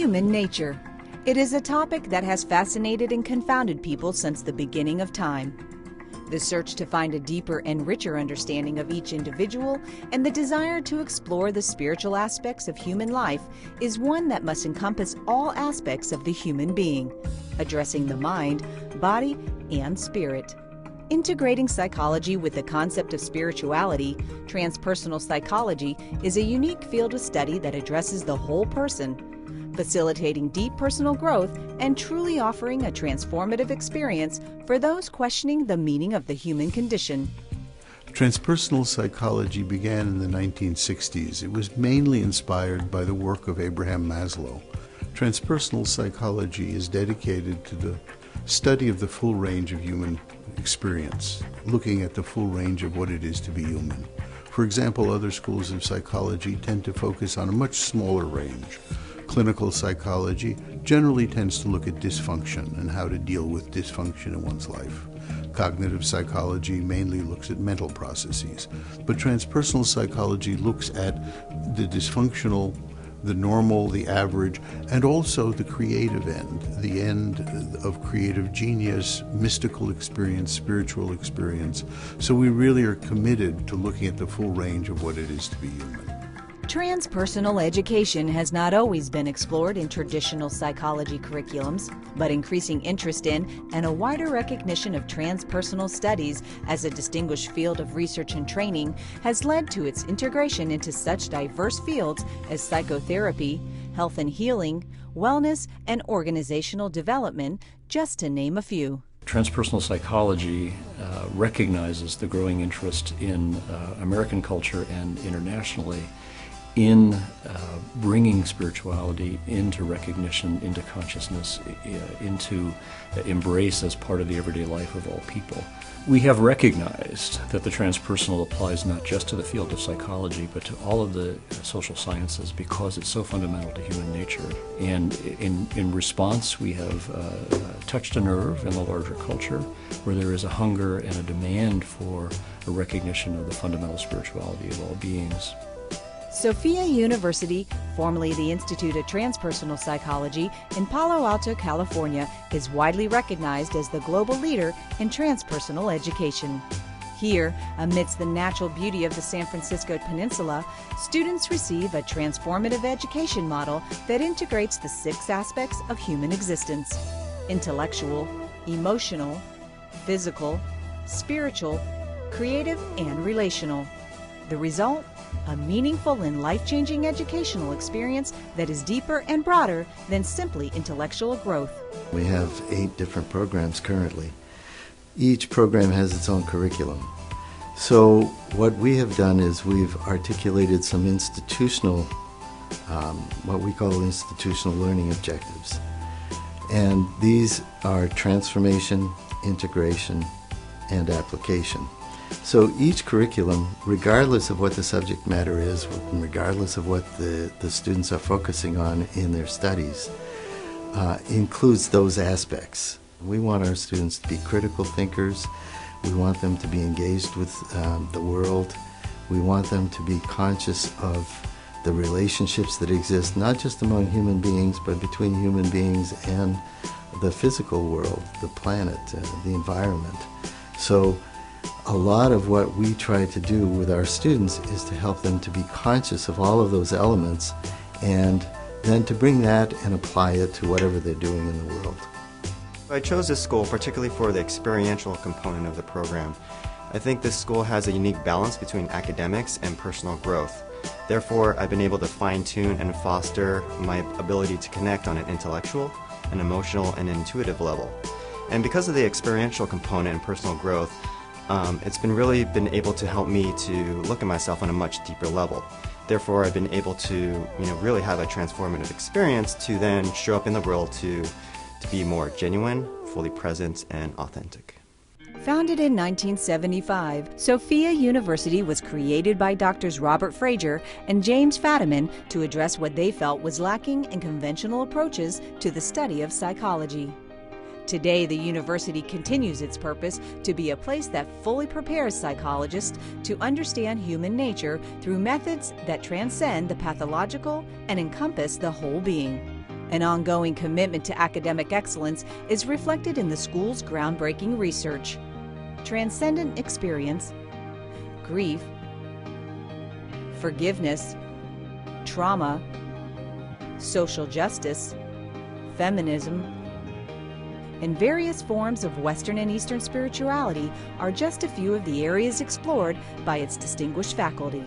Human nature. It is a topic that has fascinated and confounded people since the beginning of time. The search to find a deeper and richer understanding of each individual and the desire to explore the spiritual aspects of human life is one that must encompass all aspects of the human being, addressing the mind, body, and spirit. Integrating psychology with the concept of spirituality, transpersonal psychology is a unique field of study that addresses the whole person, facilitating deep personal growth and truly offering a transformative experience for those questioning the meaning of the human condition. Transpersonal psychology began in the 1960s. It was mainly inspired by the work of Abraham Maslow. Transpersonal psychology is dedicated to the study of the full range of human experience, looking at the full range of what it is to be human. For example, other schools of psychology tend to focus on a much smaller range. Clinical psychology generally tends to look at dysfunction and how to deal with dysfunction in one's life. Cognitive psychology mainly looks at mental processes, but transpersonal psychology looks at the dysfunctional, the normal, the average, and also the creative end, the end of creative genius, mystical experience, spiritual experience. So we really are committed to looking at the full range of what it is to be human. Transpersonal education has not always been explored in traditional psychology curriculums, but increasing interest in and a wider recognition of transpersonal studies as a distinguished field of research and training has led to its integration into such diverse fields as psychotherapy, health and healing, wellness, and organizational development, just to name a few. Transpersonal psychology recognizes the growing interest in American culture and internationally in bringing spirituality into recognition, into consciousness, into embrace as part of the everyday life of all people. We have recognized that the transpersonal applies not just to the field of psychology, but to all of the social sciences because it's so fundamental to human nature. And in response, we have touched a nerve in the larger culture where there is a hunger and a demand for a recognition of the fundamental spirituality of all beings. Sophia University, formerly the Institute of Transpersonal Psychology in Palo Alto, California, is widely recognized as the global leader in transpersonal education. Here, amidst the natural beauty of the San Francisco Peninsula, students receive a transformative education model that integrates the 6 aspects of human existence: intellectual, emotional, physical, spiritual, creative, and relational. The result? A meaningful and life-changing educational experience that is deeper and broader than simply intellectual growth. We have 8 different programs currently. Each program has its own curriculum. So what we have done is we've articulated some institutional, what we call institutional learning objectives. And these are transformation, integration, and application. So each curriculum, regardless of what the subject matter is, and regardless of what the students are focusing on in their studies, includes those aspects. We want our students to be critical thinkers. We want them to be engaged with the world. We want them to be conscious of the relationships that exist, not just among human beings, but between human beings and the physical world, the planet, the environment. So a lot of what we try to do with our students is to help them to be conscious of all of those elements and then to bring that and apply it to whatever they're doing in the world. I chose this school particularly for the experiential component of the program. I think this school has a unique balance between academics and personal growth. Therefore, I've been able to fine-tune and foster my ability to connect on an intellectual, an emotional, and intuitive level. And because of the experiential component and personal growth, it's really been able to help me to look at myself on a much deeper level. Therefore, I've been able to, really have a transformative experience to then show up in the world to be more genuine, fully present, and authentic. Founded in 1975, Sophia University was created by Drs. Robert Frazier and James Fadiman to address what they felt was lacking in conventional approaches to the study of psychology. Today, the university continues its purpose to be a place that fully prepares psychologists to understand human nature through methods that transcend the pathological and encompass the whole being. An ongoing commitment to academic excellence is reflected in the school's groundbreaking research. Transcendent experience, grief, forgiveness, trauma, social justice, feminism, and various forms of Western and Eastern spirituality are just a few of the areas explored by its distinguished faculty.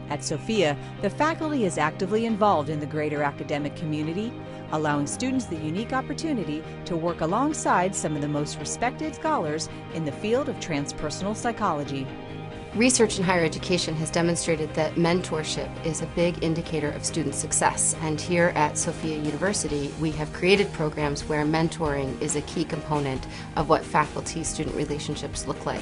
At Sophia, the faculty is actively involved in the greater academic community, allowing students the unique opportunity to work alongside some of the most respected scholars in the field of transpersonal psychology. Research in higher education has demonstrated that mentorship is a big indicator of student success, and here at Sophia University we have created programs where mentoring is a key component of what faculty-student relationships look like.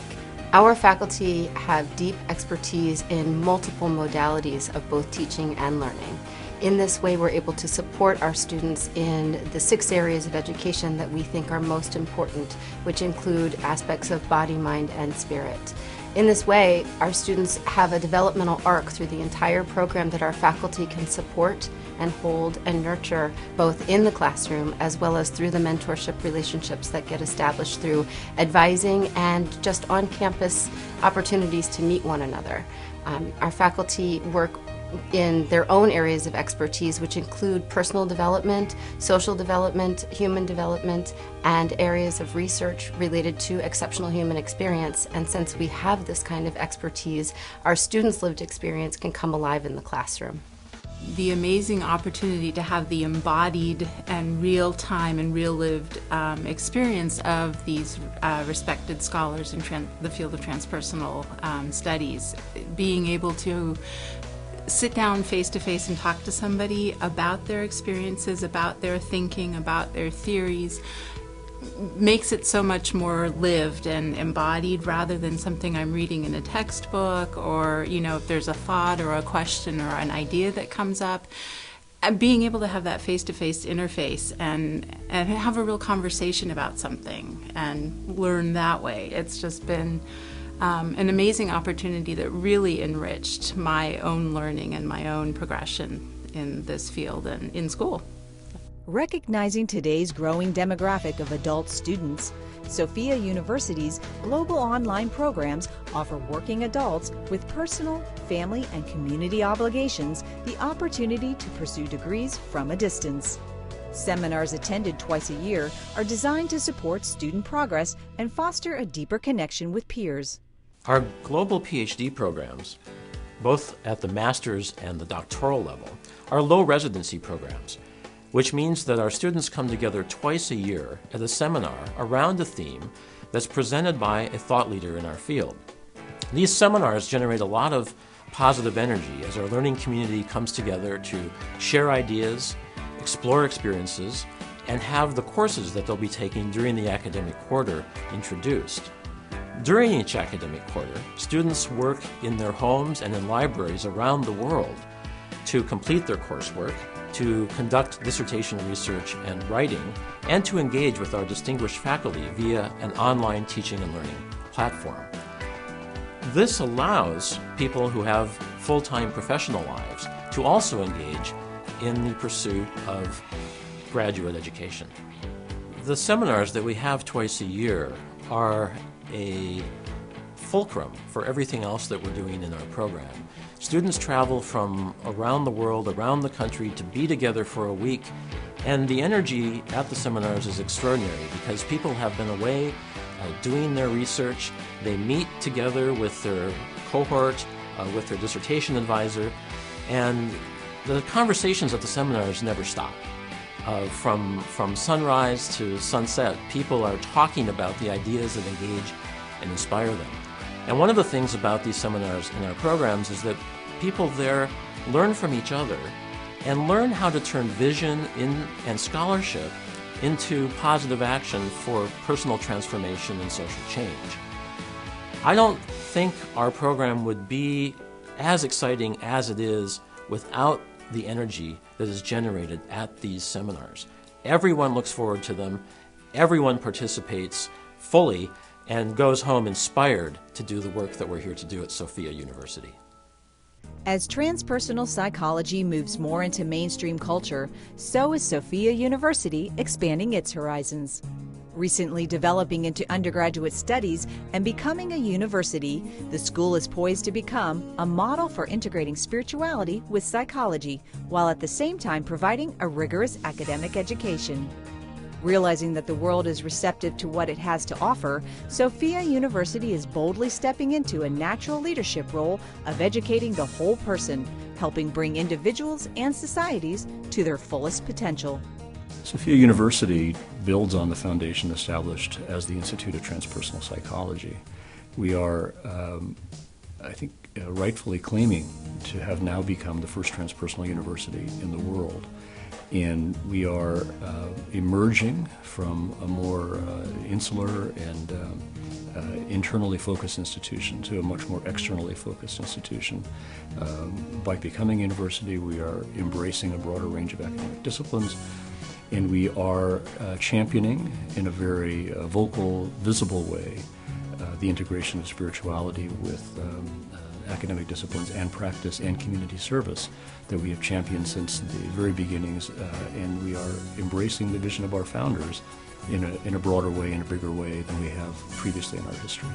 Our faculty have deep expertise in multiple modalities of both teaching and learning. In this way, we're able to support our students in the 6 areas of education that we think are most important, which include aspects of body, mind, and spirit. In this way, our students have a developmental arc through the entire program that our faculty can support and hold and nurture both in the classroom as well as through the mentorship relationships that get established through advising and just on-campus opportunities to meet one another. Our faculty work in their own areas of expertise, which include personal development, social development, human development, and areas of research related to exceptional human experience. And since we have this kind of expertise, our students' lived experience can come alive in the classroom. The amazing opportunity to have the embodied and real-time and real-lived experience of these respected scholars in the field of transpersonal studies. Being able to sit down face-to-face and talk to somebody about their experiences, about their thinking, about their theories, makes it so much more lived and embodied rather than something I'm reading in a textbook, or, you know, if there's a thought or a question or an idea that comes up. And being able to have that face-to-face interface and have a real conversation about something and learn that way. It's just been an amazing opportunity that really enriched my own learning and my own progression in this field and in school. Recognizing today's growing demographic of adult students, Sophia University's global online programs offer working adults with personal, family, and community obligations the opportunity to pursue degrees from a distance. Seminars attended twice a year are designed to support student progress and foster a deeper connection with peers. Our global PhD programs, both at the master's and the doctoral level, are low residency programs, which means that our students come together twice a year at a seminar around a theme that's presented by a thought leader in our field. These seminars generate a lot of positive energy as our learning community comes together to share ideas, explore experiences, and have the courses that they'll be taking during the academic quarter introduced. During each academic quarter, students work in their homes and in libraries around the world to complete their coursework, to conduct dissertation research and writing, and to engage with our distinguished faculty via an online teaching and learning platform. This allows people who have full-time professional lives to also engage in the pursuit of graduate education. The seminars that we have twice a year are a fulcrum for everything else that we're doing in our program. Students travel from around the world, around the country, to be together for a week, and the energy at the seminars is extraordinary because people have been away doing their research. They meet together with their cohort, with their dissertation advisor, and the conversations at the seminars never stop. From sunrise to sunset, people are talking about the ideas that engage and inspire them. And one of the things about these seminars in our programs is that people there learn from each other and learn how to turn vision and scholarship into positive action for personal transformation and social change. I don't think our program would be as exciting as it is without the energy that is generated at these seminars. Everyone looks forward to them, everyone participates fully, and goes home inspired to do the work that we're here to do at Sophia University. As transpersonal psychology moves more into mainstream culture, so is Sophia University expanding its horizons. Recently developing into undergraduate studies and becoming a university, the school is poised to become a model for integrating spirituality with psychology, while at the same time providing a rigorous academic education. Realizing that the world is receptive to what it has to offer, Sophia University is boldly stepping into a natural leadership role of educating the whole person, helping bring individuals and societies to their fullest potential. Sophia University builds on the foundation established as the Institute of Transpersonal Psychology. We are, rightfully claiming to have now become the first transpersonal university in the world. And we are emerging from a more insular and internally focused institution to a much more externally focused institution. By becoming a university, we are embracing a broader range of academic disciplines, and we are championing in a very vocal, visible way the integration of spirituality with academic disciplines and practice and community service that we have championed since the very beginnings, and we are embracing the vision of our founders in a broader way, in a bigger way than we have previously in our history.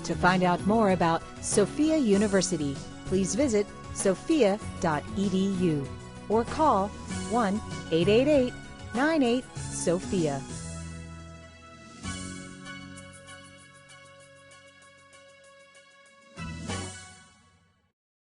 To find out more about Sophia University, please visit sophia.edu or call 1-888-98-SOPHIA.